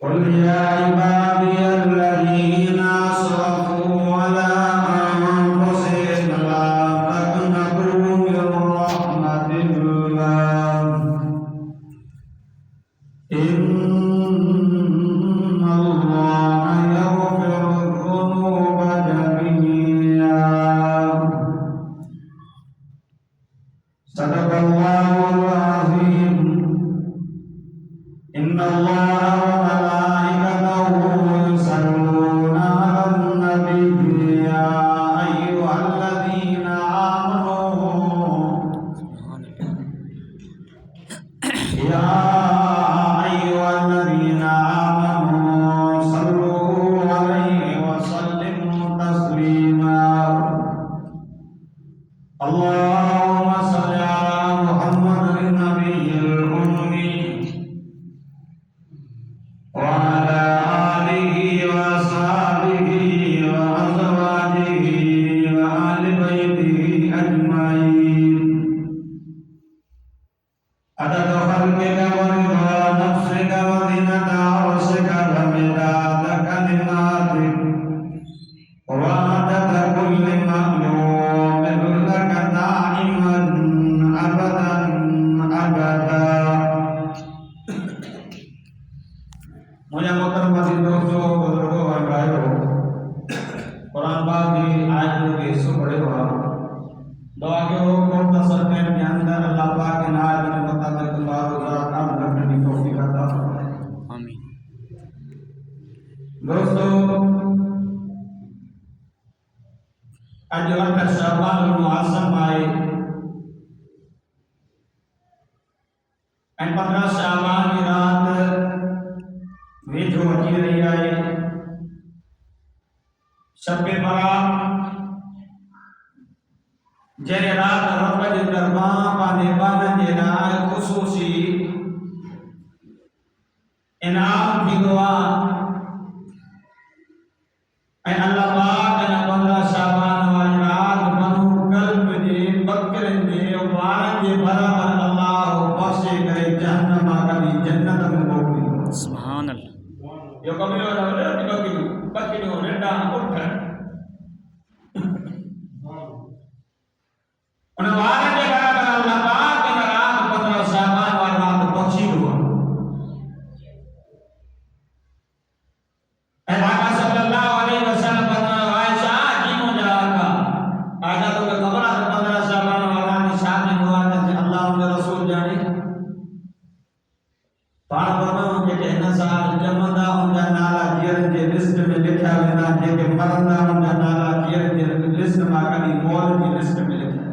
قل يا عبادي الذين أسرفوا على أنفسهم لا تقنطوا من رحمة الله إن الله يغفر الذنوب جميعا صدق الله العظيم إن الله وملائكته يصلون على النبي يا أيها الذين آمنوا صلوا عليه وسلموا تسليما اللهم صل على محمد النبي الأمي وعلى آله وصحبه وأزواجه وآل بيته أجمعين عدد خلقك ورضا نفسك وزنة عرشك ومداد كلماتك وعدد كل مخلوق لك دائما أبدا أبدا मुझे मोहतरम अज़ीज़ दोस्तों बुजुर्गों और भाइयों कुरान पाक की आयतों के हिस्सों पढ़े हुआ दुआ के हो मुख्तसर टाइम के अंदर अल्लाह पाक के नाम के मुताबिक तुम्हारा गुज़ारा काम करने की तौफीक अता फरमाए आमीन। दोस्तों आज जो अल्लाह शाबान मुआज़्ज़म आए एंड 15 शाबान की रात वे जो अची रही आहे शब बरात जॾहिं रात रब जे दरबार पंहिंजे ॿारनि जे लाइ ख़ुशूसी इनाम थींदो आहे ऐं अल्लाह पाक इन 15 शाबान वारी रात बनू कल्ब जे बकरनि जे ॿारनि जे बराबर अल्लाह बख़्शे करे जहन्नम मां कढी जन्नत में मोकिलींदो सुभान अल्लाह यो कमियो न बकिरियूं नंढा उठ उन वारनि जे बराबर अल्लाह पाक इन रात 15 शाबान वारी रात बख़्शींदो ऐं आका सल्लल्लाहु अलैहि वसल्लम फरमायो आयशा जी मुंहिंजा आका आयशा तोखे ख़बर आहे 15 शाबान वारी रात जी शादी हुआ त अल्लाह उन रसूल ॼाणे पाण फरमायो जेके हिन साल जमंदा उनजा नाला जीअरनि जे लिस्ट में लिखिया वेंदा जेके मरंदा उनजा नाला जीअरनि जे लिस्ट मां कढी मौत जी लिस्ट में लिखिया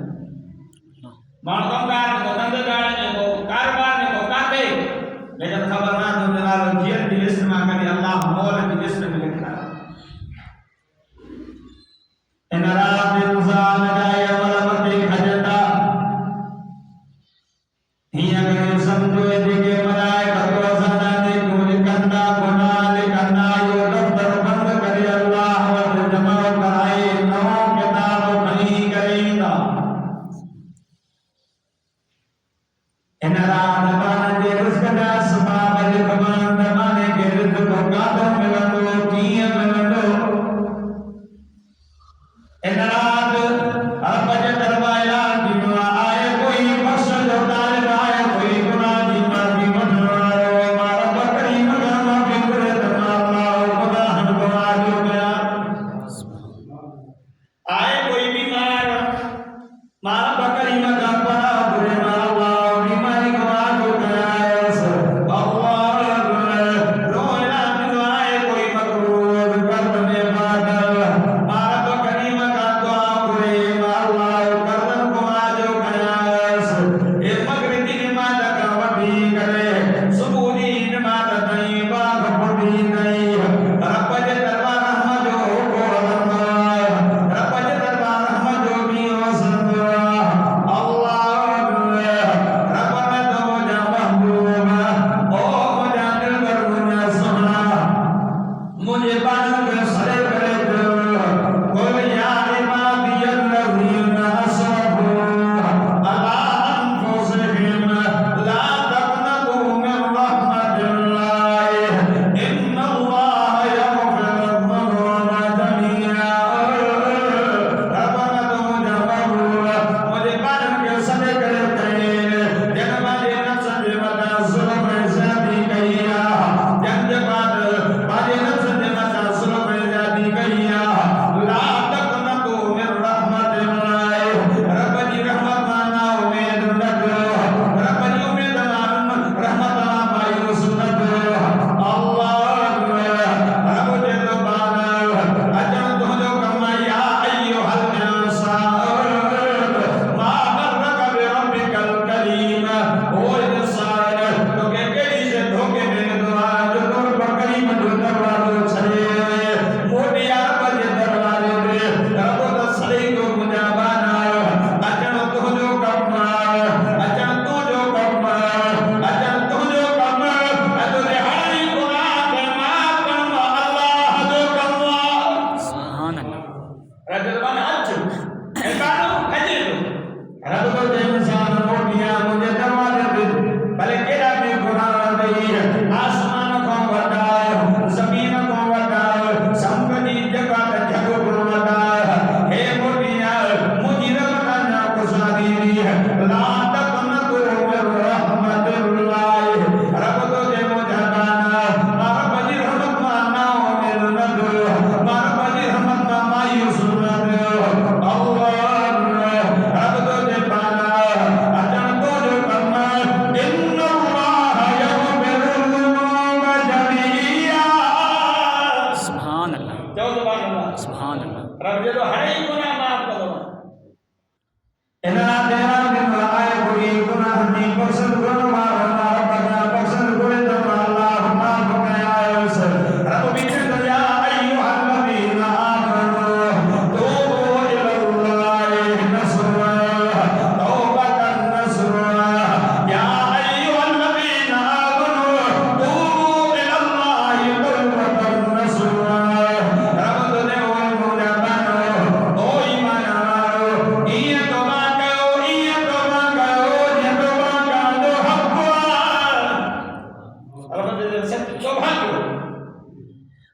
माण्हू कमकार को धंधेदार ने को कारोबार ने को काथे लेकिन ख़बर ना उनजो नालो जीअरनि जी लिस्ट मां कढी अल्लाह मौत जी लिस्ट में लिखिया इन रात इंसान जा अमल मथे खजंदा हीअं करे सम्झो जेके मलाइका इन रात बारनि जे रिज़्क़ जा असबाब लिखमान ज़माने खे रिज़्क़ काथो मिलंदो कीअं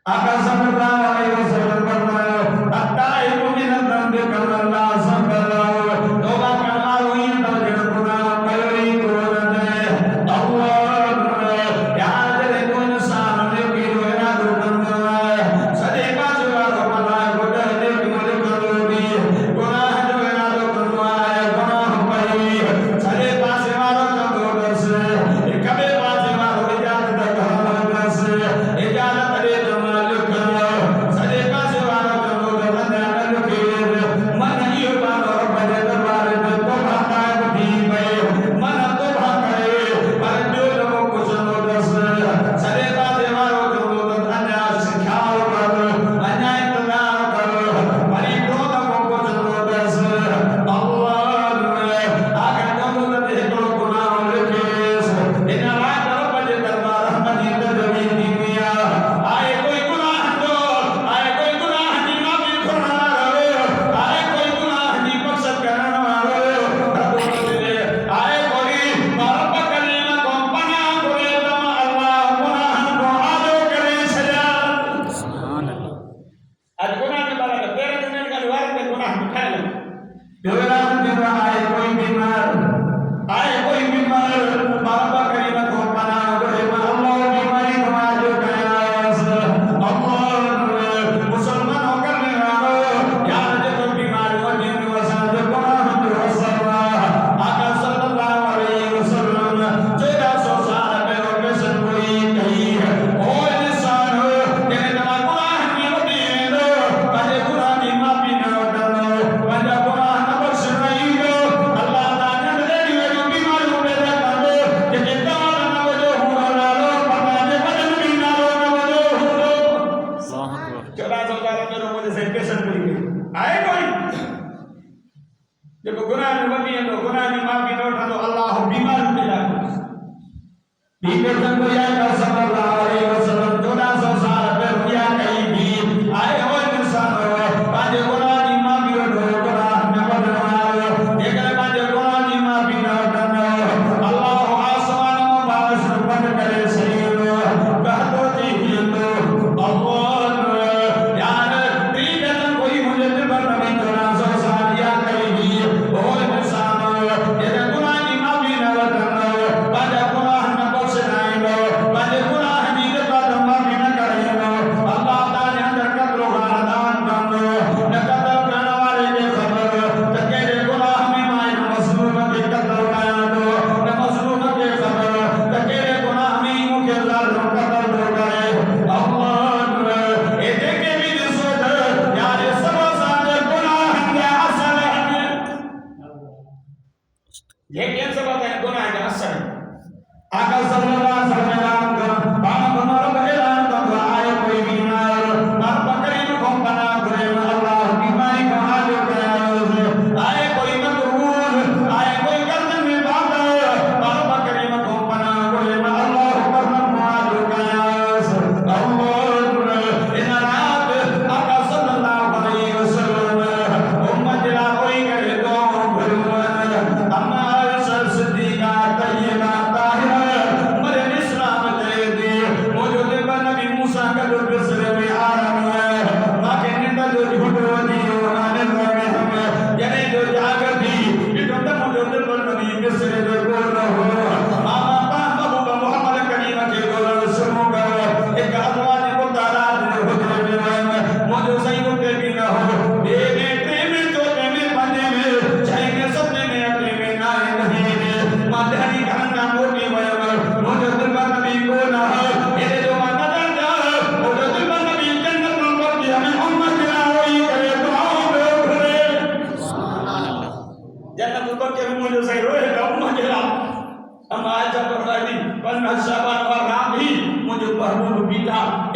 आका सल्लल्लाहु अलैहि वसल्लम फरमाया अत्ताइबु मिनल ज़ंबि कमल्ला सल्लल्लाहु तौबा करने वालों ही तो जिन गुनाह कई को न दे अल्लाह यार तेरे को इंसान ने की रोना दुखंदा सदे पास वालों मना गुड ने की मुझे करोगी गुनाह जो है ना तो करवाए गुनाह कई सदे पास वालों चंदो दस कबे पास वालों इजाजत करना दस इजाजत दे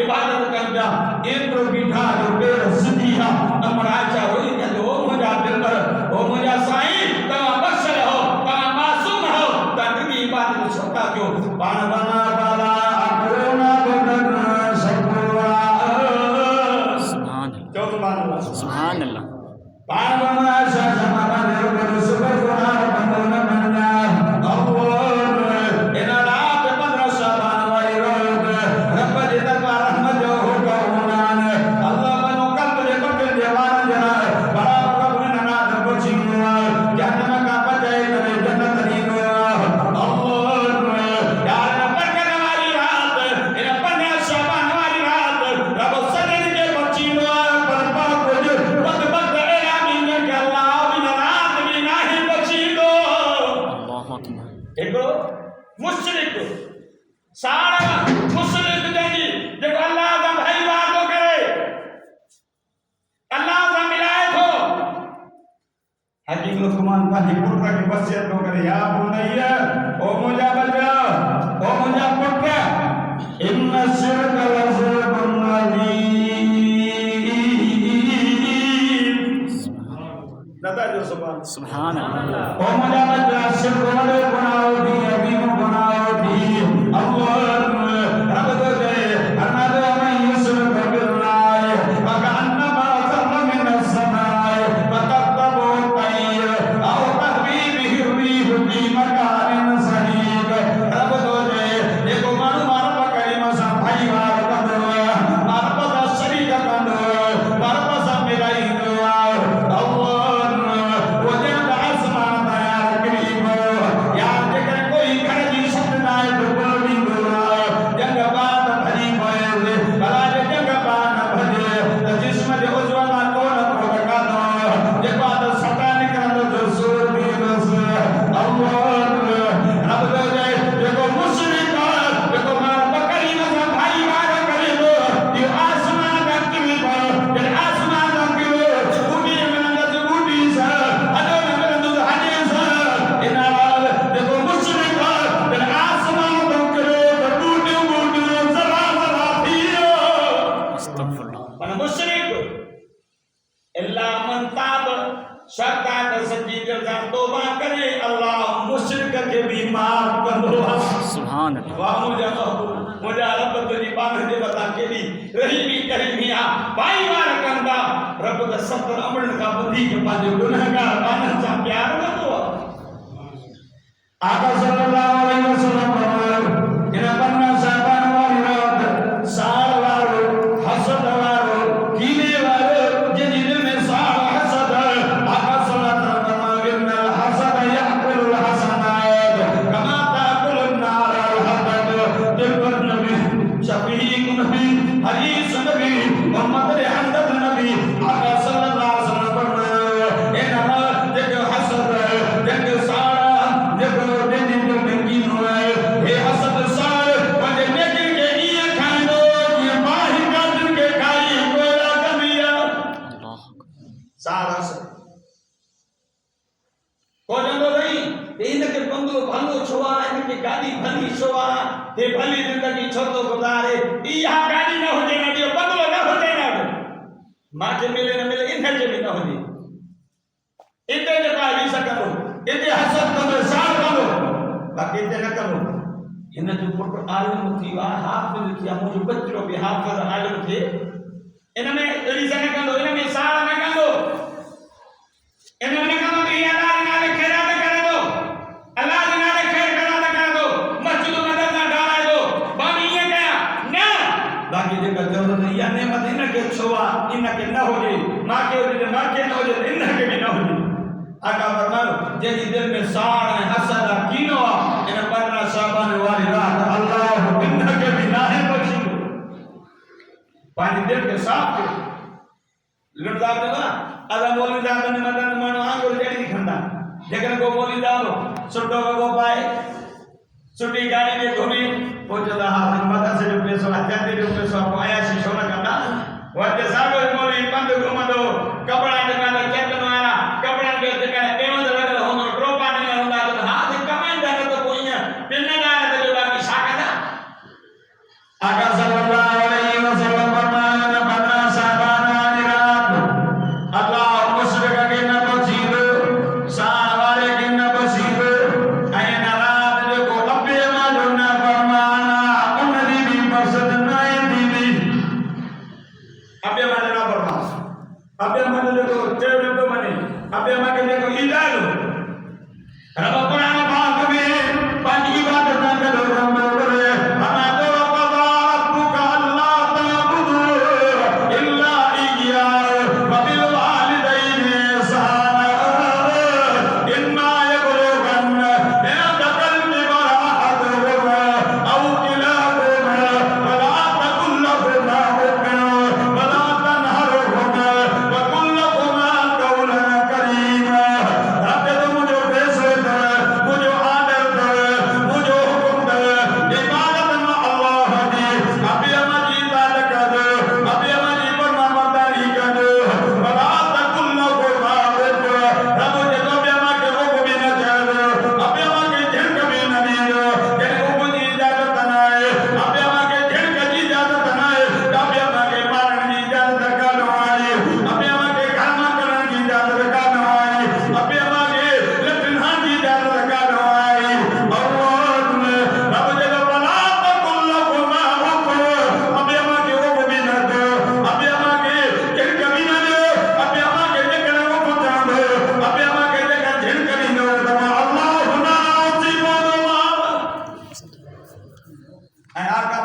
इबादत करदा एतिरो बीठा जो पेर सिधी हा अमराचा होई के ओ मुजा दिल पर ओ मुजा साईं तवा बख्श हो तवा मासूम हो तकदी इबादत छोटा क्यों बाण बना वाला अकरोना बदन शकवा सुभान अल्लाह सुभान अल्लाह बाण बना शमा बने कर सुबर गुना बंदन बन्ना अल्लाह इना रात 15 शाबान वाली रोज रब जी दरबार रहमत हो पंहिंजे पुट खे वसियत थो करे या बुनैया ओ मुंहिंजा बचा ओ मुंहिंजा पुट इन शिरक लज़ुल्मुन अज़ीम नदा जो सुभान अल्लाह ओ मुंहिंजा बचा शिरक वॾो गुनाह थी अज़ीम गुनाह थी अल्लाह रब तो दे अनदो में युसरक बिल्लाह वकअन्नमा ज़र्र मिन अस्समाए वतक़बु तैर औ तहवीबिहि रीह फी मकानिन सहीब रब तो दे देखो माण्हू मारप करीम सां भाईवार कंदो मारप सां शरीक कंदो मारप सां मिलाईंदो अल्लाह वो जन आसमान तयार करीब यार जेकर कोई घर जी सत नाए तो बोलींदो जंग बात भरी पए भला जे जंग बात भजे त जिस्म जे उजवा मां कोन को कानो जे बात सटा निकरंदो जो सूर भी बस अल्लाह रब दे देखो मुशरिक देखो मार बकरी में भाई मार करे दो ये आसमान का किमी पर जे आसमान का किलो बूटी में नंद बूटी सा अदो में नंद हजे सा इना देखो मुशरिक जे आसमान का किलो बूटी बूटी जरा जरा थियो अस्तगफुरुल्लाह मन मुशरिक इल्ला मन ताब शर्तात सच्ची दिल सां तौबा करे अल्लाह मुशरिक के भी माफ कंदो सुभान अल्लाह वाह मुंहिंजा रब तुंहिंजी बान जे मथां केॾी रहीमी करीमी आहे भाईवार कंदा रब त 70 अमड़नि खां वधीक पंहिंजे गुनहगार बाननि सां प्यार कंदो आहे आका सल्लल्लाहु अलैहि वसल्लम इन पन्ना साहबान वारी रात साल वारो हसद वारो कीने वारो जंहिंजे दिल में साल हसद आका सल्लल्लाहु अलैहि वसल्लम इन्नल हसद याकुलुल हसनात कमा ताकुलुन नार अल हतब दिल पर नबी शफीक नबी हरीस नबी मोहम्मद रहमत नबी आका सल्लल्लाहु अलैहि वसल्लम फरमाया इन जेको हसद जेको साल जेको जंहिंजे दिल में कीनो आहे हे हसद साल पंहिंजे नेकी खे ईअं खाईंदो जीअं माही गाजर खे खाई कोयला कंदी आहे साल हसद को चवंदो अथई इनखे बंगलो भलो छो आहे इनखे गाॾी भली छो आहे हे भली ज़िंदगी छो थो गुज़ारे इहा गाॾी न हुजे न ॾियो बंगलो न हुजे न मूंखे मिले न मिले इनखे बि न हुजे इते जेको आहे हली सघंदो इते हसद कंदो साल कंदो बाक़ी इते न कंदो हिन जो पुटु आलिम थी वियो आहे हाफ़िज़ थी वियो आहे मुंहिंजो बचिड़ो बि हाफ़िज़ आलिम थिए इन में रीस न कंदो इन में साल न कंदो इन में न कंदो कि अल्लाह जे नाले ख़ैरात करे थो अल्लाह जे नाले ख़ैर ख़ैरात करे थो मस्जिद मदरसा ठाराए थो बाक़ी ईअं कयां न बाक़ी जेका ज़रूरत इहा नेमत इनखे छो आहे इनखे न हुजे मूंखे हुजे मूंखे न हुजे इनखे बि न हुजे आका फरमायो जंहिंजी दिल में साड़ ऐं हसद आहे कीनो आहे इन पन्ना साहबान वारी रात अल्लाह इनखे बि नाहे बख़्शींदो पंहिंजी दिल खे साफ़ कयो लुटदा देवा अदा मौलवी साहब ने मदन मानो आंगुर जड़ी खंदा जेकर को मौलवी साहब सुठो वगो पाए सुठी गाड़ी में घुमी पहुंचदा हा मदन से जो पैसो हजाते जो पैसो आया सी छोरा कंदा वटे सागो मौलवी पंध घुमंदो कपड़ा दुकान चेक मारा कपड़ा के दुकान पेवंद लगल होनो ड्रोपा ने हुंदा तो हाथ कमाईंदा न तो कोई पिन्नदा न तो बाकी साकदा आका सल्लल्लाहु अलैहि वसल्लम फरमाया बना साहबान वाली रात अल्लाह मुशरिक के न बसीब साल वाले के न बसीब ऐन रात जो को अबे मानो न फरमाना उनदी भी मकसद न दी भी अबे मानो न फरमाना अबे मानो जो चेड़ तो मने अबे माके जो इलाज रब कुरान पाक में पांच इबादत न करो रब करे हमा तो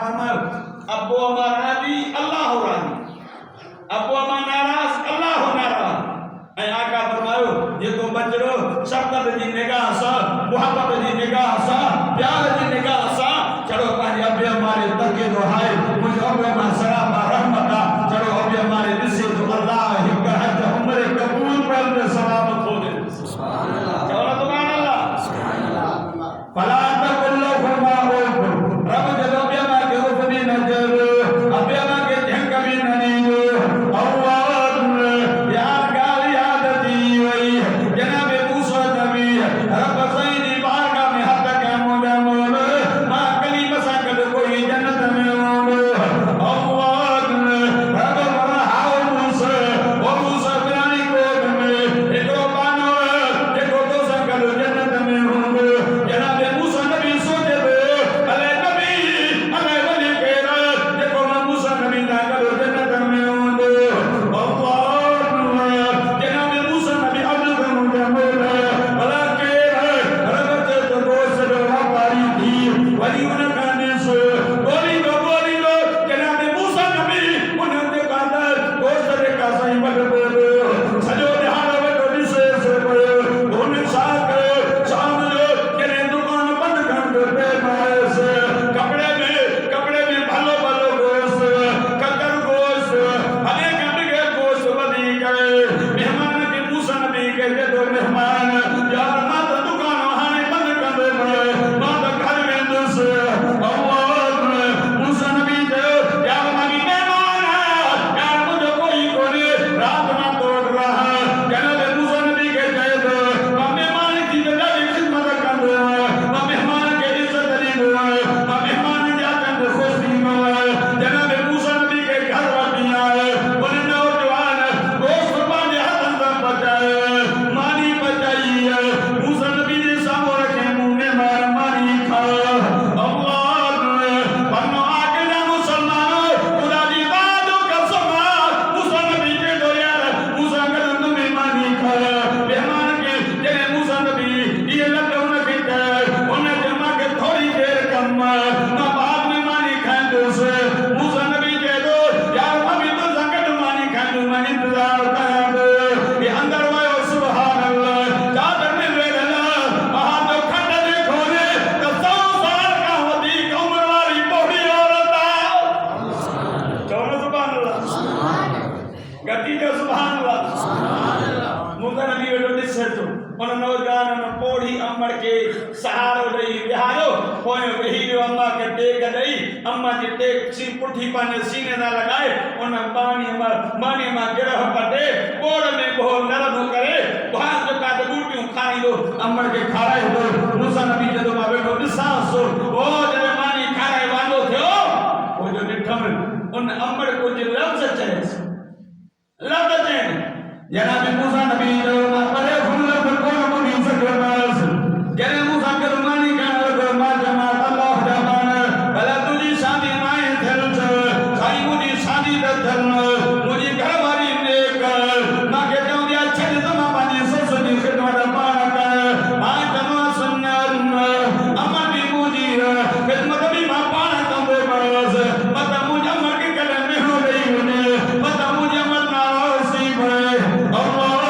फरमायो अबो अमा राजी अल्लाह राजी अबो अमा नाराज अल्लाह नाराज ऐं आका फरमायो जेको बचड़ो शफ़क़त जी निगाह सां मुहब्बत जी निगाह सां प्यार जी निगाह सां चढ़ो पंहिंजे अबे अमारे तके दो हाय मुझे अबे अमा सलाम रहमत चढ़ो अबे अमारे ॾिसे तो अल्लाह हिक हज उम्र कबूल कर दे सलाम खो दे सुभान अल्लाह चलो सुभान अल्लाह फला तकुल्लो फरमा रब जदो अबे अमा के रूप में नजर अबे अमा के ढंग में ननी अल्लाह यार गाल याद दी वई जनाब मूसा नबी रब सईदी बारगाह में हद के मुझे मोल मा कली बसा कर कोई जन्नत में मोल अल्लाह रब बरहाओ मूसा वो मूसा बिरानी कोट में एकरो बानो देखो तो संगल जन्नत में होंगे जनाब मूसा नबी सोचे अले वली केरा देखो मूसा नबी ना करो जन्नत में होंगे अल्लाह जनाब मूसा नबी अब्दुल मुझे मोल भला केरा रब ते तो गोस जो हमारी थी वली उन काने से बोली दो जनाब मूसा नबी उन्हें कहता गोस रे का सही मत बोलो सजो ध्यान वटो दिसे से बोलो उन साक शाम जो केने दुकान बंद कर दो पे मारे से कपड़े में भलो गोस ककर गोस अनेक बिगे गोस बदी करे मेहमान के मूसा नबी के दे दो मेहमान यार मां तो दुकान हाने बंद कर दे मां तो घर में दुस अल्लाह मूसा नबी दे यार मागी मेहमान यार मुझे कोई कोने रात ना तोड़ रहा जनाब मूसा नबी के दे दो मेहमान की जल्दी खिदमत कर दो मेहमान के इज्जत दी दो मेहमान जाते हैं खुश दी दो जनाब मूसा नबी के घर वाली आए उन नौजवान गोश्त बांधे हाथ अंदर बचाए मानी बचाई मूसा नबी ने सामो रखे मुंह में मानी खा अल्लाह बनो आके ना मुसलमानों खुदा दी बातों का समाज मूसा नबी के दो यार मूसा का तुम्हें मानी खा मेहमान के जने मूसा नबी ये लगे उनके उन्हें जमा के थोड़ी देर कम ना बाद में मानी खाए दो से मूसा नबी के दो यार अभी तो संकट मानी खाए दो मैं इंतजार कर दो ये अंदर वायो सुभान अल्लाह चादर में वेला वहां तो खंड देखो रे तो 100 साल का होती उम्र वाली बूढ़ी औरत चलो सुभान अल्लाह गति का सुभान अल्लाह मूसा नबी वेलो दिसे तो उन नौजवान ने पोड़ी अमर के सहारो दई बिहारो कोई वही जो अम्मा के टेक दई अम्मा जी टेक सी पुठी पाने सीने ना लगाए उन मानी मां गिरह पटे बोड़ में बोल नरम करे वहां जो का बूटियों खाई दो अमर के खाए दो मूसा नबी जदो मा बैठो दिसासो ओ जने मानी खाए वांदो थियो वो जो निठम उन अमर को जो लफ्ज चले लफ्ज चले जनाब मूसा नबी जो परे फुल कोन मुनी सकमास जने मूसा के मानी का लगे मा जमा अल्लाह जमान भला तुझी शादी माए थल साई मुझी शादी दथल मुझी घर वाली नेक ना के क्यों दिया छे तमा पानी ससुनी खिदमत पाण कर आ तमा सुन्नत अमर भी मुझी खिदमत भी मा पाण कंदे बस मत मुझ अमर के गले में हो गई ने मत मुझ अमर ना सी भरे अल्लाह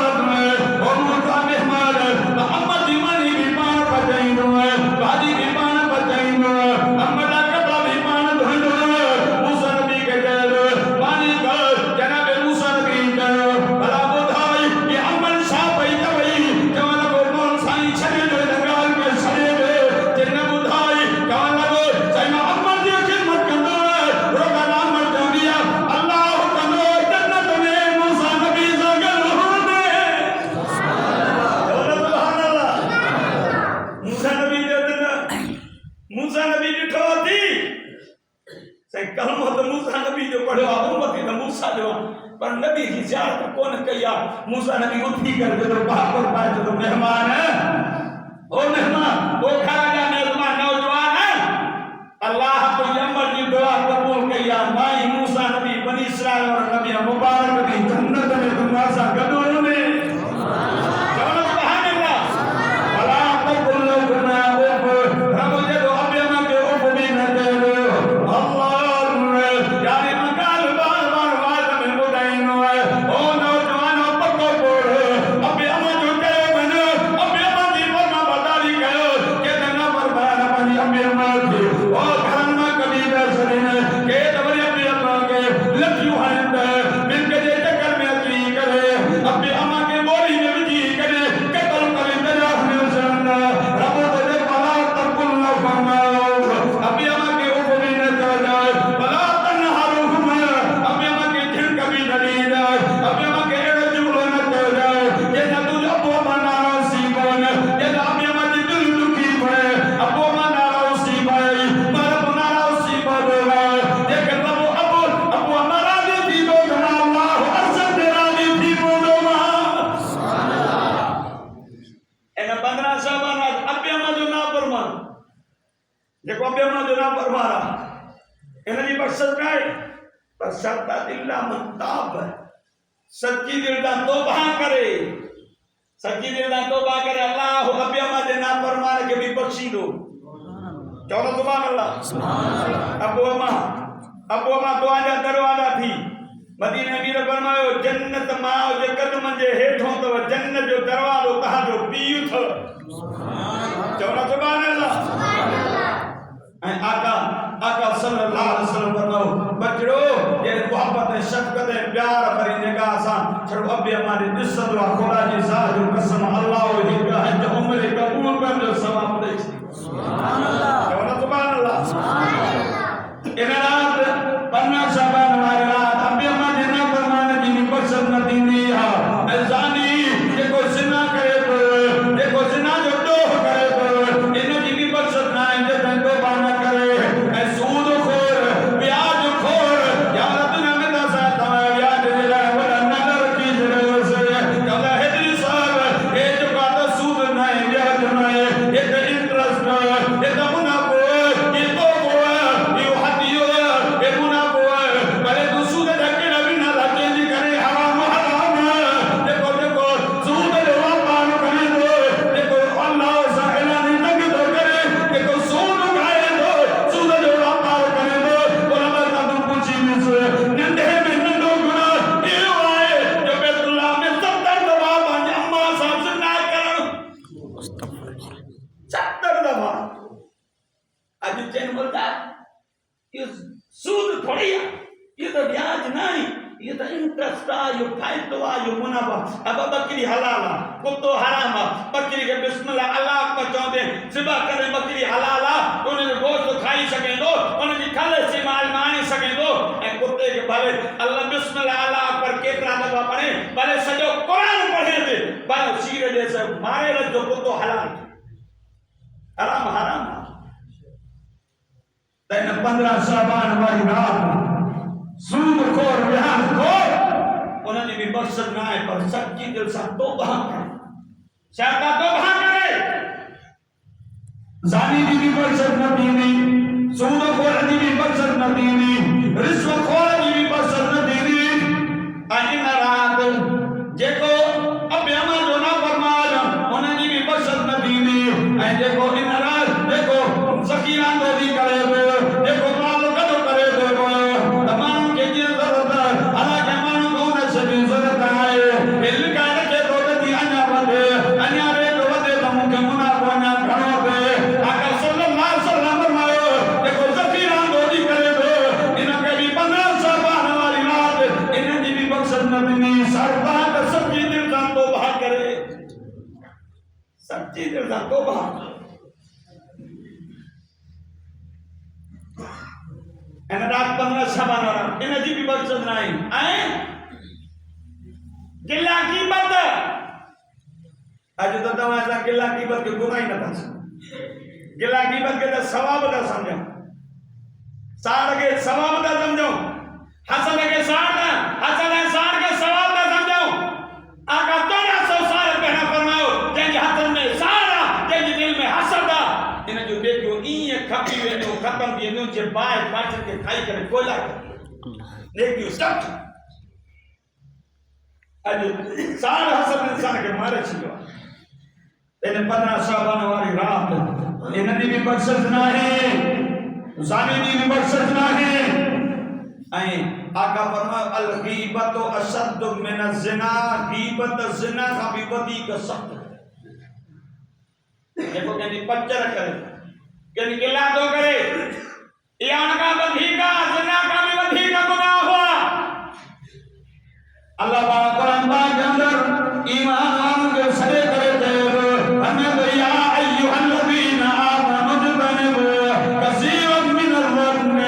पर नबी की ज़ियारत कौन किया मूसा नबी उठी कर जो बाप पर पाए जो मेहमान है ओ मेहमान वो खाजा मेहमान नौजवान है अल्लाह तो अमर की दुआ कबूल किया माई मूसा नबी बनी इस्राइल और नबी मुबारक की जन्नत में तुम्हारा गदों में Allah बख्शत ना है पर शर्ता दिल्ला मुताब सच्ची दिल दा तौबा करे सच्ची दिल दा तौबा करे अल्लाह अबे अम्मा दे नाम फरमान के भी बख्शी दो चलो सुभान अल्लाह अबू अम्मा दुआ जा दरवाजा थी मदीने अमीर फरमायो जन्नत माओ जे कदम जे हेठों तो जन्नत जो दरवाजो कहा जो पीयू थो चलो सुभान अल्लाह आका सल्लल्लाहु अलैहि वसल्लम फरमाओ बचड़ो ये मोहब्बत शफकत प्यार भरी निगाह सा छड़ो अबे हमारे इज्जत व खुदा जी साथ जो कसम अल्लाह ही हज उम्र कबूल कर जो सवाब दे सुभान अल्लाह चलो सुभान अल्लाह इन रात 15 शबान वाली रात अबे हमारे ना फरमाने जी बख्शत न दीनी है जानी ये कोई जिना करे तो ये कोई जिना जो दोह करे तो इन की भी बख्शत ना है जे तोबा न करे सूद खोर ब्याज खोर या दुनिया में दस आता है ब्याज दिला बड़ा नजर की जरूरत से कल हेदरी साहब ये जो का तो सूद नहीं ब्याज नहीं ये तो इंटरेस्ट ये तो मुनाफा ये तो ये हदियो ये मुनाफा पहले तो सूद ढके नबी ना लाते जी करे हराम हराम देखो सूद लो पान करे दो देखो अल्लाह सा ऐलान तक तो करे देखो सूद खाए दो सूद लो पान करे दो बोला का तुम पूछी मुझसे नंदे में नंदो गुना ये आए जो बैतुल्लाह में 70 दफा बांध अम्मा साहब से ना करो 70 दफा आज चैन बोलता ये सूद थोड़ी है ये तो ब्याज नहीं ये तो इंटरेस्ट आ यो फायदा आ यो मुनाफा अब बकरी हलाल है कुत्तो हराम है बकरी के बिस्मिल्लाह अल्लाह को चौदे सिबा करे बकरी हलाल है उन्हें गोश्त खाई सके दो उन्हें खाले से माल मानी सके दो ए कुत्ते के भले अल्लाह बिस्मिल्लाह अल्लाह पर केतरा दफा पढ़े भले सजो कुरान पढ़े दे भले सीरे जैसे मारे रखो कुत्तो हलाल हराम हराम तैन 15 शबान वाली रात सूद खोर ब्याज खोर उन्होंने भी बख्शत ना है पर सच्ची दिल से तौबा करे शर्ता तौबा करे जानी की भी बख्शत न दीनी सूद खोर की भी बख्शत न दीनी रिश्वत खोर की भी बख्शत न दीनी आई रात जेको अब हमा जो ना फरमान उन्होंने भी बख्शत न दीनी ऐ जेको इन रात देखो सकीना दोदी करे देखो माल कदो करे दो तमाम के जी जरूरत अल्लाह के मानो को न सभी जरूरत है दिल का के तो दी अन्या बदे अन्या रे तो बदे तुम के मुना बना घणो पे आका सल्लल्लाहु अलैहि वसल्लम फरमायो देखो सकीना दोदी करे दो इन के भी 15 शबान वाली रात इन की भी बख्शत न मिली सरदार सच्ची दिल से तौबा करे सच्ची दिल से तौबा एन रात 15 शबान वाला इन जी भी बख्शत नहीं आए गिला कीमत आज तो तमाशा गिला कीमत के गुनाह ही न बच गिला कीमत के सवाब का समझो साड़ के सवाब का समझो हसन के साड़ के सवाब का समझो आका 1300 साल पहले फरमायो जंहिंजे हथन में साड़ा जंहिंजे दिल में हसद इन जो देखो ये खपी वेंदो खत्म थी वेंदो जे बाय पाच के खाई करे कोला देखियो स्टॉप आज सार हसन इंसान के मारे छियो इन 15 शबान वाली रात इन भी बख्शत ना है जानी भी बख्शत ना है आई आका फरमाया अल गीबत अशद मिन ज़िना गीबत ज़िना का भी अधिक सख्त देखो कहनी पच्चर करे कहनी गिला तो करे यान का बधीका ज़िना का भी बधीका गुनाह हुआ अल्लाह पाक कुरान पाक के अंदर ईमान के सरे करे थे हमें या अय्युहल्लज़ीना आमनु तजतनिबू कसीरन मिनल ज़न्न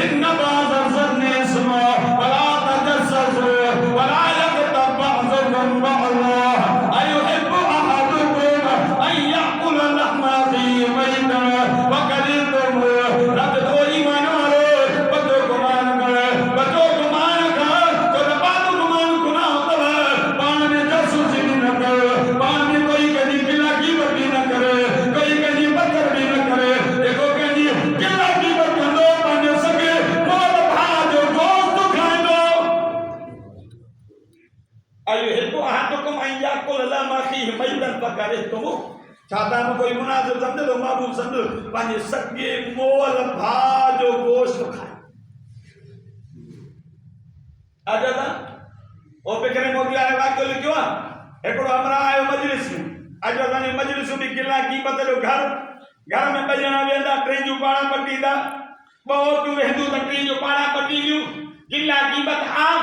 इन्न बाज़ ज़न्न इस्मा वला तजस्ससू वला यग़्तब बअज़ुकुम बअज़ा अयुहिब्बु अहदुकुम अन यअकुल लहमा अख़ीहि मैतन फकरिहतुम रब दो ईमान वाले बच्चों को मान कर तो बात गुमान गुनाह मोहब्बत का रिश्तो हो छाता में कोई मुनासिब समझे तो महबूब समझो पंहिंजे सगे मोल भाउ जो गोश्त खाए अॼु त ओ बिखरे मोदी आयो वाक़ियो लिखियो आहे हिकिड़ो हमरा आयो मजलिस में अॼु असांजी मजलिसूं बि गिला क़ीमत जो घर में ॿ ॼणा वेंदा टे जूं पाड़ा पटींदा ॿ औरतूं वेंदियूं त टे जूं पाड़ा पटींदियूं गिला क़ीमत आम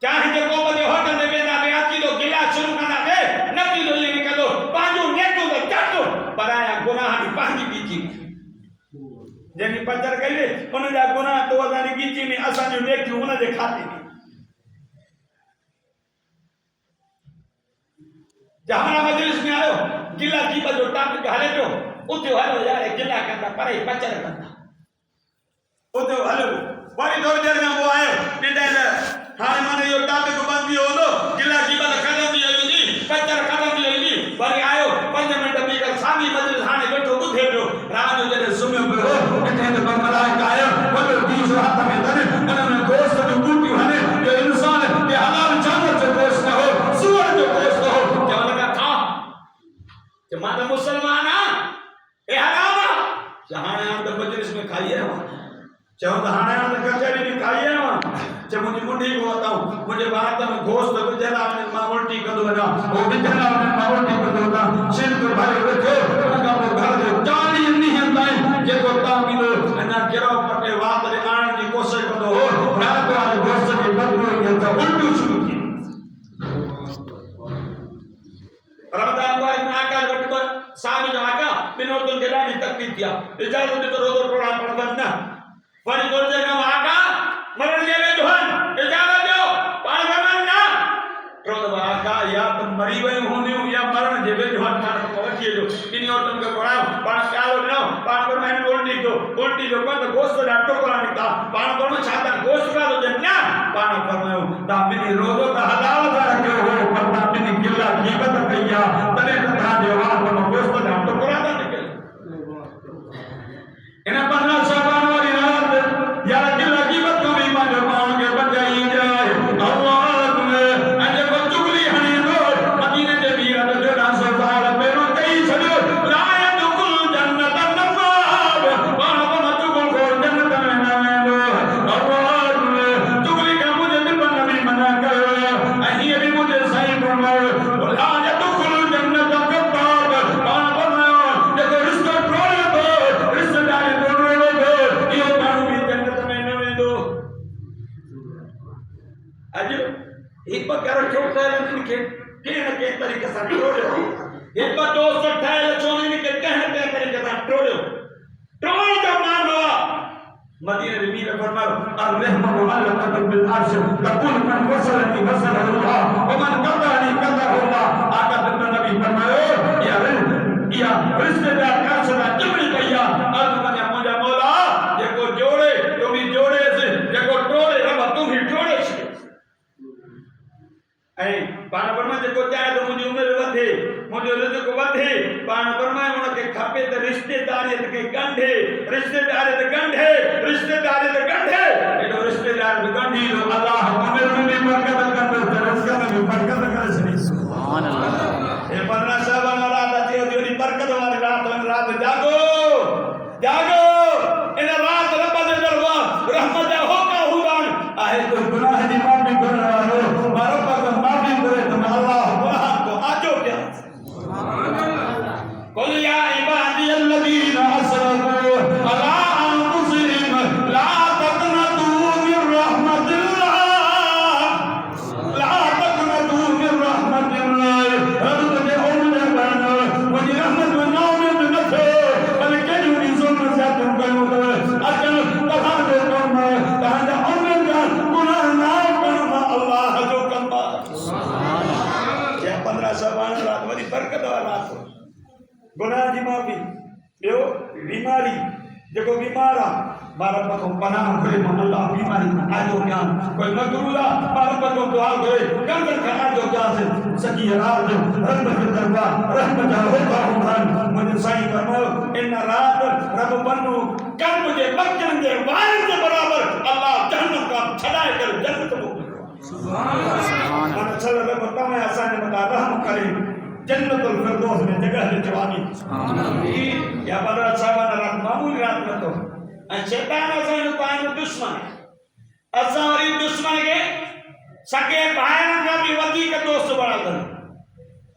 चाहे जेको बजे होटल में वेंदा वे अची तो गिला शुरू कंदा वे न थी तो ये निकलो पंहिंजो नेतो त चटो पर आया गुनाह दी पंहिंजी कीची जंहिंजी पचर कई वे उन जा गुनाह तो असांजी कीची में असांजो नेकियूं उन जे खाते में हमारा मजलिस में आयो गिला क़ीमत जो टॉपिक हले पियो उते हलो यार गिला कंदा पर पचर कंदा उते हलो वरी थोड़ी देर में वो आयो ॾिठे त हाणे माने इहो टॉपिक बंदि थी वेंदो गिला क़ीमत ख़तम थी वई हूंदी पचर ख़तम थी वई हूंदी वरी आयो 5 मिंट बीह करे साॻी मजलिस हाणे वेठो ॿुधे पियो रात जो जॾहिं सुम्हियो पियो ॾिठे त ॿ मलाइका आया वॾो तीसो हथ में धरे उन में गोश्त जूं बूटियूं हणे जो इंसान के हलाल जानवर जो गोश्त न हो सूअर जो गोश्त हो चवण लॻा खा त मां त मुसलमान आहियां ए हराम आहे हाणे आउं त मजलिस में खाई आयो चवण त हाणे आउं त कचहरी में खाई आयो चे मुझे मुंडी को बताऊं मुझे भारत में गोश्त विझला में मां उल्टी कंदो वञा वो विझला में मां उल्टी कंदो वञा शिरक भाई वेठो उन खां पोइ घर जो 40 ॾींहं ताईं जेको तव्हां पींदो अञा कहिड़ो पटे वात ॾे आणण जी कोशिशि कंदो हो रात वारे गोश्त जी बदबू ईंदी त उल्टियूं शुरू थी रमजान वारे में आका वटि साल जो आका ॿिनि औरतुनि खे ॾाढी तकलीफ़ थी आहे इजाज़त ॾे त रोज़ो टोड़ा पढ़ंदनि न वरी थोड़ी देर खां आका मरण जे वेठो आहिनि इजाज़त ॾियो पाण वञनि न चवंदो आका या त मरी वियूं हूंदियूं या मरण जे वेठो आहिनि पाण खे वठी अचो ॿिनि औरतुनि खे घुरायो पाण प्यारो ॾिनो पाण फरमाइनि उल्टी जो कयो त गोश्त जा टुकड़ा निकिता पाण फरमायो छा त गोश्त पिया थो ॾियनि न पाण फरमायो तव्हां ॿिनी रोज़ो त हलाल था रखियो हो पर तव्हां ॿिनी गिला क़ीमत कई आहे तॾहिं त तव्हांजे वात में गोश्त जा टुकड़ा था निकिरनि इन 15 शाबान वारी रात यार गिला क़ीमत को भी पंहिंजो पाण खे बचाई जाए अल्लाह में अॼु को चुगली हणी थो मदीने जे वीर जो 1400 साल पहिरियों चई छॾियो लाए दुकुल जन्नत नवाब पाण को चुगल को जन्नत में न वेंदो अल्लाह में चुगली का मुझे भी नबी मना कयो ऐं हीअ बि मुझे सही फरमायो लाए दुकुल जन्नत कबाब पाण फरमायो जेको रिश्तो टोड़े थो रिश्तेदारी टोड़े थो इहो माण्हू बि जन्नत में न वेंदो अॼु हिकु घर छो ठहियल खे कंहिं न कंहिं तरीक़े सां टोड़ियो हिकु दोस्त ठहियल छो न खे कंहिं न कंहिं तरीक़े सां टोड़ियो टोड़ जो मामलो आहे मदीने में मीर फरमायो अर्रहमतु अल्लाह बिल अर्श तकुल मन वसलनी वसल अल्लाह व मन कदनी कदर अल्लाह आका नबी फरमायो या रिश्तेदार का सदा चिमड़ी कया अर्ज मने मुंहिंजा मौला जेको जोड़े तो भी जोड़े से जेको टोड़े रब तू भी टोड़े से ऐं पाण फरमाए जेको चाहे तो मुंहिंजी उमिरि वधे मुंहिंजो रिज़्क़ वधे पाण फरमाए उनखे खपे त रिश्तेदारियत खे ॻंढे रिश्तेदारियत ॻंढे रिश्तेदारियत ॻंढे एॾो रिश्तेदार बि ॻंढी थो अल्लाह उमिरि में बि बरकत कंदो त रिज़्क़ में बि बरकत करे छॾे सुभान अल्लाह ये 15 शाबान रात अची वरी बरकत वारी रात जागो जागो इन रात रब जे दरबार रहमत जा होका हुदान आहे कोई गुनाह जी माफ़ी करण वारो मारो पर माफ़ी करे तो अल्लाह गुनाह को आजो क्या सुभान अल्लाह कुल या इबादी अल्लज़ीना असरफू अला अनफुसिहिम ला तक़नतू मिन रहमतिल्लाह ला तक़नतू मिन रहमतिल्लाह रब जे उम्र बनो मुझे रहमत में ना में न थे बल्कि जो इंसान से तुम कयो अचन तहां जो कम तहां जा उम्र जा गुनाह ना करना अल्लाह जो कम सुभान अल्लाह ये 15 शाबान रात वरी बरकत वाला रात गुनाह जी माफ़ी ॿियो बीमारी जेको बीमार आहे बार को पनाह घुरे अल्लाह बीमारी खां आजो कयां कोई मकरूल आहे बार को दुआ घुरे कंदर खां आजो कयां सॼी रात रब जे दरबार रहमत जा होका हुजन मुंहिंजो साईं फरमायो इन रात रब बन्नू कर्म जे बचन जे वारनि जे बराबर अल्लाह जहन्नम खां छॾाए करे जन्नत मोकिलियो सुभान अल्लाह मन छल रब तव्हां असांजे मथां रहम करे जन्नतुल फिरदौस में जगह जवानी या बदर साहब रात मामूली रात में तो शैतान असन पान दुश्मन असा वरी दुश्मन के सके भाई का भी वधी का दोस्त बड़ा कर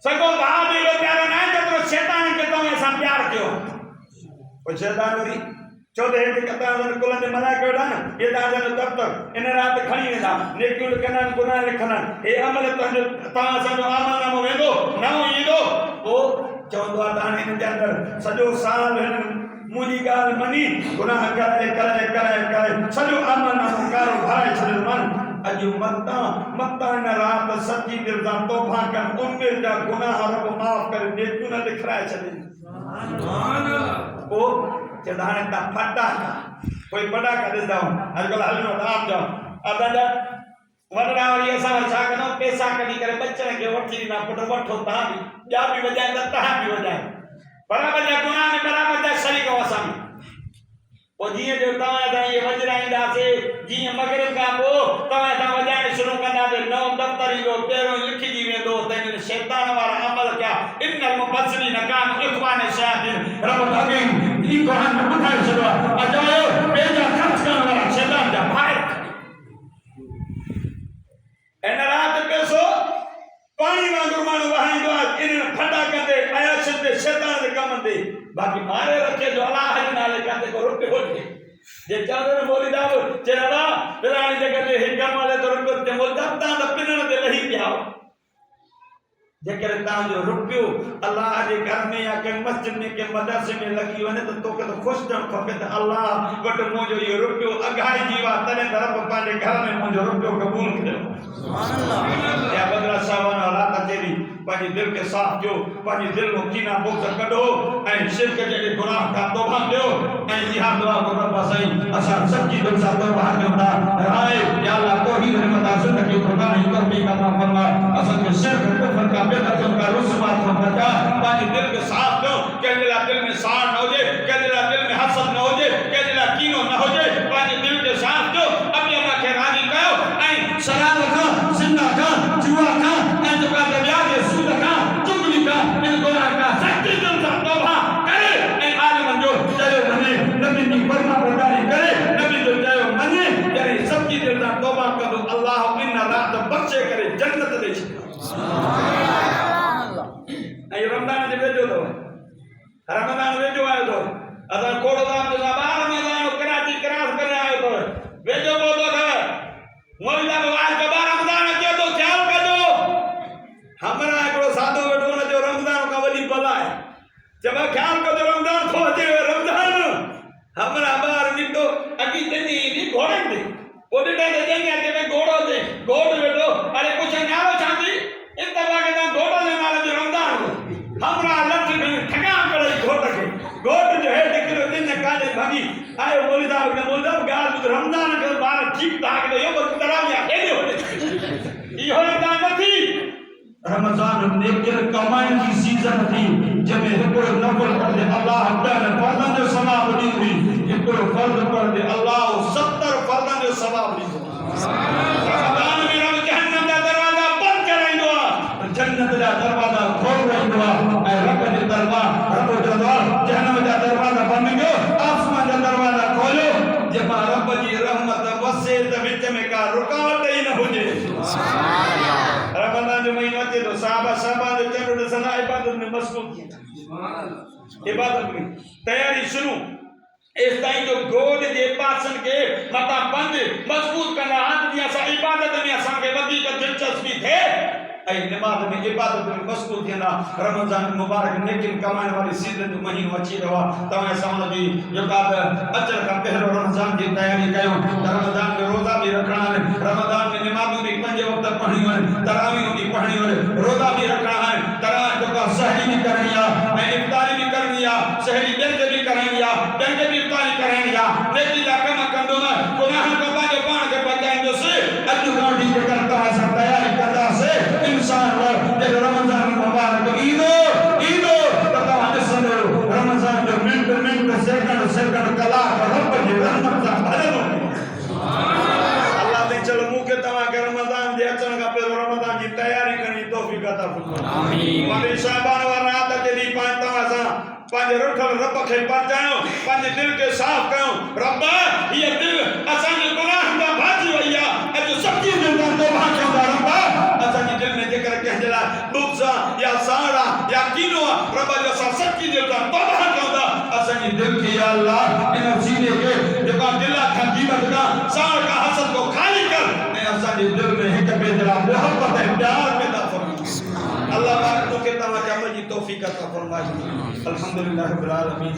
सको भाव भी लो प्यारो ना तो शैतान के तो ऐसा प्यार क्यों ओ शैतान वरी चौदह के कथा कुल ने मना कयो ना ये दादन दफ्तर इन रात खणी वेंदा नेकियूं लिखना गुनाह लिखना ए अमल ता असांजो अमल नामो वेंदो न ईंदो ओ चवंदो आहे ताणे इन जे अंदर सॼो साल मुंहिंजी ॻाल्हि मनी गुनाह करे करे करे करे सॼो अमल नामो कारो भराए छॾियो मन अॼु मता इन रात सची दिलि सां तौबा कनि उम्मीद जा गुनाह रब माफ़ करे नेकियूं न लिखाए छॾनि सुभान अल्लाह ओ चेदाने ता फटाका कोई पटाका ॾिसंदा अॼुकल्ह हलियो आम जाओ असांजा वॾड़ा वरी असां छा कंदा पैसा कढी करे बचण खे वठी ॾींदा पुट वठो तव्हां बि ॿिया बि वॼाइनि त तव्हां बि वॼायो बराबरि जा गुनाह में बराबरि जा शरीक हो असां पोइ जीअं जो तव्हां सां इहे वॼाईंदासीं जीअं मग़रिब खां पोइ तव्हां सां वॼाइण शुरू कंदासीं नओं दफ़्तर ईंदो पहिरियों लिखिजी वेंदो त हिन शैतान वारा अमल कया इन्नल मुबस्सिरीन कानू इख़्वान शयातीन रब हकीम ई क़ुरान में ॿुधाए छॾियो आहे अजायो पंहिंजा ख़र्च करण वारा शैतान जा भाई इन राति पैसो पाणी वांगुरु माण्हू वहाईंदो आहे इन फटाकनि ते अयाशनि ते शैतान जे कमनि ते बाक़ी मारे रखे जो अलाह जे नाले काथे को रुपयो हुजे जे चवंदो बोली दाब चेरा पिराणी जगह ते हिक माले तो रुपयो ते बोल दाब ता पिनण ते लही पिया जेकर तांजो रुपयो अल्लाह जे घर में या के मस्जिद में के मदरसे में लगी वने तो तोके तो खुश थियण खपे त अल्लाह वट मुंहिंजो इहो रुपयो अघाई जीवा तॾहिं त रब पंहिंजे घर में मुंहिंजो रुपयो क़बूल कयो सुभान अल्लाह या बदला सावन रात तेरी पंहिंजी दिलि खे साफ़ कयो पंहिंजी दिलि में कीना बुग़्ज़ कढो ऐं शिरक जे गुनाह खां तौबा कयो ऐं इहा दुआ को रब साईं असां सच्ची दिलि सां तौबा कयूं था हाय या अल्लाह तौहीद में मता ज़िंदगी क़ुर्बानी तौफीक़ अता फरमा असां खे शिरक कुफ्र का बेदखल का रुस्वात को बचा पंहिंजी दिलि खे साफ़ कयो कंहिंजे लाइ दिलि में साड़ न हुजे कंहिंजे लाइ दिलि में हसद न हुजे कंहिंजे लाइ कीनो न हुजे पंहिंजी दिलि खे साफ़ कयो अॻे अल्लाह खे राज़ी कयो ऐं शराब खां ज़िना खां जुआ खां ऐं जेका दरिया जे सूद खां चुगली खां इन गुनाह खां सच्ची दिलि सां तौबा करे ऐं आलिमनि जो चयो मने नबी जी फरमा बरदारी करे नबी जो चयो मने यानी सच्ची दिलि सां तौबा कंदो अल्लाह इन रात बख़्शे करे जन्नत ॾेई ऐं रमज़ान जे वेझो अथव रमज़ान वेझो आयो अथव असां खोड़ोदाम जो 12 महीना कराची क्रॉस करे आयो अथव वेझो पहुतो अथव मौला बाबा जो 12 रमज़ान अचे तो ख्याल कजो हमरा हिकिड़ो साधो वेठो हुन जो रमज़ान खां वॾी बला आहे जब ख्याल कजो रमज़ान थो अचे रमज़ान हमरा ॿार निकितो अॻी ॾिनी ईंदी घोड़नि ते पोइ ॾिठे त ॼणिया के भई घोड़ो ते घोड़ वेठो अरे कुझु नालो छा थी इतफाक़ सां घोड़ जे नाले जो रमज़ान हमरा लठ ठगा करे घोड़ खे घोड़ जो हेठि किलो दिन काॾे भागी आयो बोली साहब के बोल साहब ॻाल्हि ॿुध रमज़ान खे ॿार ठीकु था के इहो तराविया हेॾे होॾे इहो ॻाल्हि न थी रमज़ान नेकिन कमाइण जी सीज़न थी जंहिंमें हिकिड़ो नफ़ल पढ़ंदे अल्लाह ॾहनि फ़र्ज़नि जो सवाब ॾींदी हिकिड़ो फ़र्ज़ पढ़ंदे अल्लाह 70 फ़र्ज़नि जो सवाब ॾींदो रमज़ान में रब जहन्नम जा दरवाज़ा बंदि कराईंदो आहे जन्नत जा दरवाज़ा खोलाईंदो आहे ऐं रब जे दरबार रब जो दरबार जहन्नम जा दरवाज़ा बंदि कयो आसमान जा दरवाज़ा खोलियो जंहिंमां रब जी रहमत वसे त विच में का रुकावट ई न हुजे रमज़ान जो महीनो अचे तो साहबा जो चंड ॾिसंदा इबादत में मशगूल थी वेंदा इबादत में तयारी शुरू इस ताईं जो गोद जे पासन के मता बंद मजबूत कंदा अंत जी असां इबादत में असांखे वधीक दिलचस्पी थे ऐं नमाज़ में इबादत में मशगूल थींदा रमज़ान मुबारक नेकिन कमाइण वारी सीज़न जो महीनो अची रहियो आहे तव्हां समझ जी जेका अचण खां पहिरियों रमज़ान जी तयारी कयूं रमज़ान में रोज़ा भी रखणा आहिनि रमज़ान में नमाज़ूं भी 5 वक़्त पढ़णियूं आहिनि तरावीह भी पढ़णियूं आहिनि रोज़ा भी रखणा आहिनि तरह जेका सहरी भी करणी आहे ऐं इफ़्तारी भी करणी आहे सहरी ॿियनि खे भी कराइणी आहे ॿियनि खे भी इफ़्तारी कराइणी आहे नेकी जा कम कंदो न गुनाहनि खां पंहिंजो पाण खे बचाईंदुसि अॼु खां वठी जेकर तव्हां सां तयारी कंदासीं इंशाअल्लाह जब रमज़ान मुबारक ईदो तो तव्हां ॾिसंदो रमज़ान जो मिंट सेकंड कलाक रब जी रहमत सां भरियलु अता फरमा आमीन। वॾे शाबान वार रात जे ॾींहुं पाण तव्हां सां पंहिंजे रुठल रब खे परचायो पंहिंजे दिल खे साफ़ कयो रब हीअ दिल असांजे गुनाह खां भाॼी वई आहे अॼु सची दिल सां तौबा कयूं था रब असांजी दिल में जेकर कंहिंजे लाइ बुग़्ज़ आहे या साड़ आहे या कीनो आहे रब जो असां सची दिल सां तौबा कयूं था असांजी दिल खे या अल्लाह इन सीने खे जेका दिल खां क़ीमत खां साड़ खां हसद को खाली कर ऐं असांजे दिल में हिक ॿिए जे लाइ मोहब्बत ऐं प्यार पैदा फरमा अल्लाह पाक मूंखे तव्हांखे अमल जी तौफ़ीक़ अता फरमाए अल्हम्दुलिल्लाह रब्बिल आलमीन।